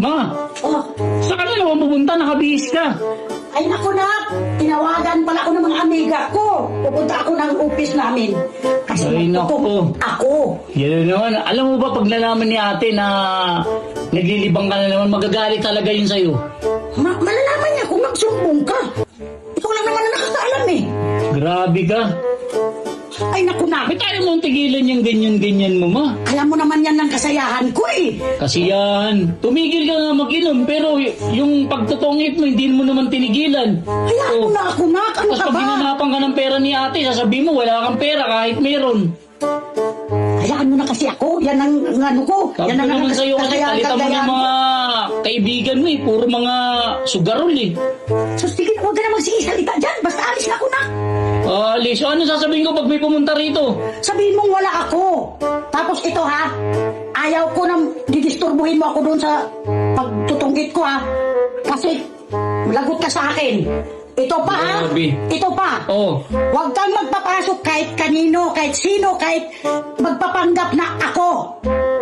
Ma, Oh, saan ka na naman pupunta? Nakabihis ka. ay naku na, tinawagan pala ako ng mga amiga ko. Pupunta ako ng office namin. Kasi Ay, naku. ako. Yan naman. Alam mo ba pag nalaman ni ate na naglilibang ka na naman, magagalit talaga yun sa'yo. Malalaman niya kung magsumbong ka. Ikaw lang naman ang nakakaalam eh. Grabe ka. Ay naku na, Ba't tayo mong tigilan yung ganyan-ganyan mo, ma? alam mo naman yan ng kasayahan ko eh. Kasi yan, tumigil ka nga mag-inom, pero yung pagtutungit mo, hindi mo naman tinigilan. Hayaan mo Oh. na ako na, ano Tapos ka pag ba? ginanapan ka ng pera ni ate, sasabihin mo wala kang pera kahit meron. Hayaan mo na kasi ako, yan ang ano ko. Sabi Yan ko ang naman sa'yo kasi kasayahan, talita mo kagayahan ng ko. mga kaibigan mo eh, puro mga sugarol eh. So sige, huwag ka na magsisalita dyan, basta alis na ako na. Alis, so ano sasabihin ko pag may pumunta rito? Sabihin mong wala ako. Tapos ito ha, ayaw ko nang didisturbuhin mo ako doon sa pagtutungkit ko ha. Kasi lagot ka sa akin. Ito pa ha, Grabe. ito pa. Oh, Huwag kang magpapasok kahit kanino, kahit sino, kahit magpapanggap na ako.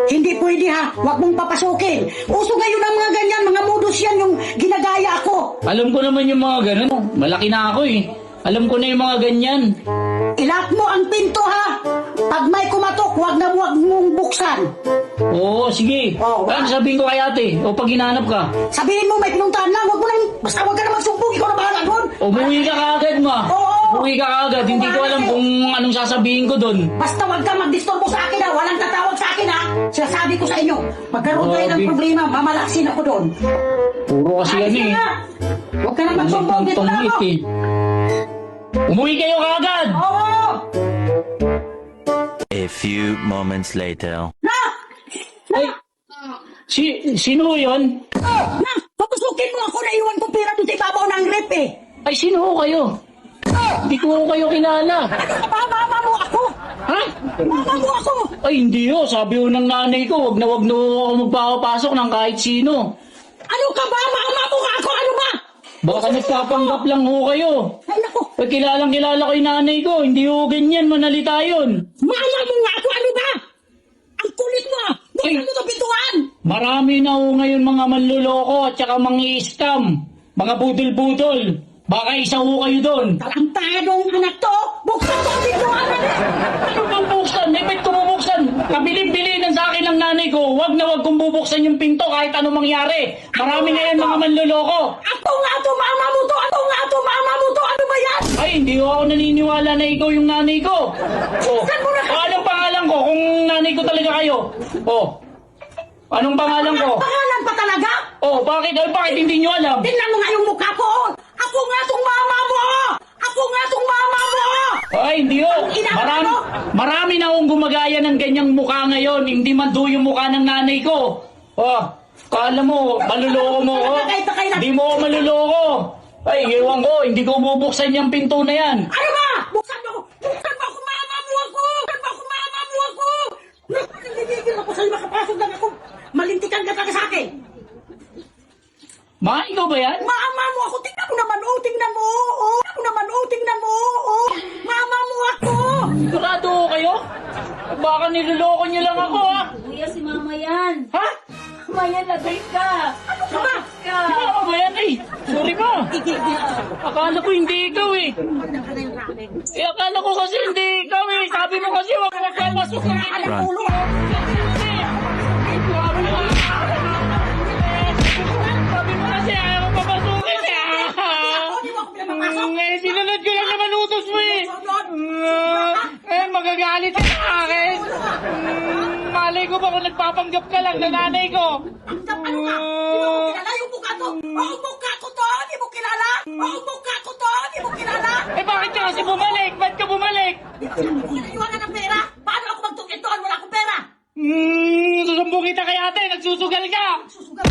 Hindi pwede ha, huwag mong papasukin. Uso ngayon ang mga ganyan, mga modus yan yung ginagaya ako. alam ko naman yung mga ganun. Malaki na ako eh. Alam ko na yung mga ganyan. Ilock mo ang pinto ha. Pag may kumatok, huwag mong buksan. Oo, sige. Oh, Ano sabihin ko kay ate? O pag hinanap ka? Sabihin mo may pinuntahan lang, huwag mo nang, basta huwag ka na magsumbong, ikaw na bahala doon. Umuwi ka kaagad, ma. Oo. Umuwi ka kaagad. Hindi ko alam kung anong sasabihin ko doon. Basta huwag ka magdisturbo sa akin ha, walang tatawag sa akin ha. Sinasabi ko sa inyo, magkaroon kayo ng Grabe. problema, mamalaksin ako doon. Puro kasi Alis yan ka eh. na. Huwag ka na magsumbong, dito na ako. eh. Umuwi kayo kaagad. Oo! A few moments later. Na! Ay, sino yun? Na! Papasukin mo ako na iwan ko pera doon sa ibabaw ng rep eh. Ay, sino ho kayo? Hindi ko kayo kilala. Mama mo ako! Ha? Mama mo ako! Ay, hindi ho. Sabi ho ng nanay ko, wag na ako magpapasok ng kahit sino. Ano ka ba? Mama mo nga ako! Ano ba? Baka nagpapanggap lang ho kayo. Ay naku! Ay, kilala ko yung nanay ko. Hindi ho ganyan, manalita yun. Mama mo nga ako! Ano ba? Ang kulit mo! Ay. Buksan mo ito pintuan! Marami na ho ngayon mga manluloko at saka mga scam. Mga budol-budol. Baka isa ho kayo doon. Talantadong anak to! Buksan mo ang pintuan! Ano bang buksan? Eh, ba't ko bubuksan? Kabilin-bilinan sa akin ng nanay ko. Wag na wag kong bubuksan yung pinto kahit ano mangyari. Marami na yan mga manluloko. Ako nga to! Mama mo to! Ako nga to! Mama mo to! Ano ba yan? Ay, hindi ho ako naniniwala na ikaw yung nanay ko. Oh, Saan mo na- anong pangalan ko kung nanay ko talaga kayo? Oh, anong pangalan ko? Pangalan pa talaga? Oh, bakit hindi nyo alam? Tingnan mo nga yung mukha ko! Oh. Ako nga tong mama mo! Ako nga tong mama mo! Ay, hindi ho. Marami na akong gumagaya ng ganyang mukha ngayon. Hindi man do yung mukha ng nanay ko. Oh, kala mo, maluloko mo ko? Hindi mo ako maluloko. Ay, ewan ko, hindi ko bubuksan yung pinto na yan. Ano ba? Buksan mo! Buksan mo ako! Mama mo ako! Buksan mo ako! Mama mo ako! Nagigil ako sa'yo, makapasok lang ako. Malintikan ka talaga sa akin. Ma, ikaw ba yan? Mama mo ako! Tingnan mo naman! Oh, tingnan mo! Oh, tingnan mo naman! Oh, tingnan mo! Oh, mama mo ako! Sigurado ho kayo? Baka niloloko niyo lang ako, ha? Kuya, si Mama yan. Ha? Mama yan, lagay ka. Ano ka ba? Ka. Di ba ba yan? Ay, sorry pa. Akala ko hindi ikaw eh. Eh, akala ko kasi hindi ikaw eh. Sabi mo kasi wag mo magpapasok ng anak Run. ulo. Sabi mo kasi ayaw mo papasukin eh. Hindi mo ako pinapapasok! Eh, sinunod ko lang naman utos mo eh. Magagalit ka sa akin. Malay ko ba kung nagpapanggap ka lang na nanay ko? Ano ka? Hindi mo ako kilala yung mukha to! Oh, mukha ko to! Hindi mo kilala! Oh, mukha ko to! Hindi mo kilala! Eh, bakit ka kasi bumalik? Ba't ka bumalik? Hindi ko naiwanan ng pera! Paano ako magtungkit doon? Wala akong pera! Susumbong kita kay ate, nagsusugal ka! Susugal!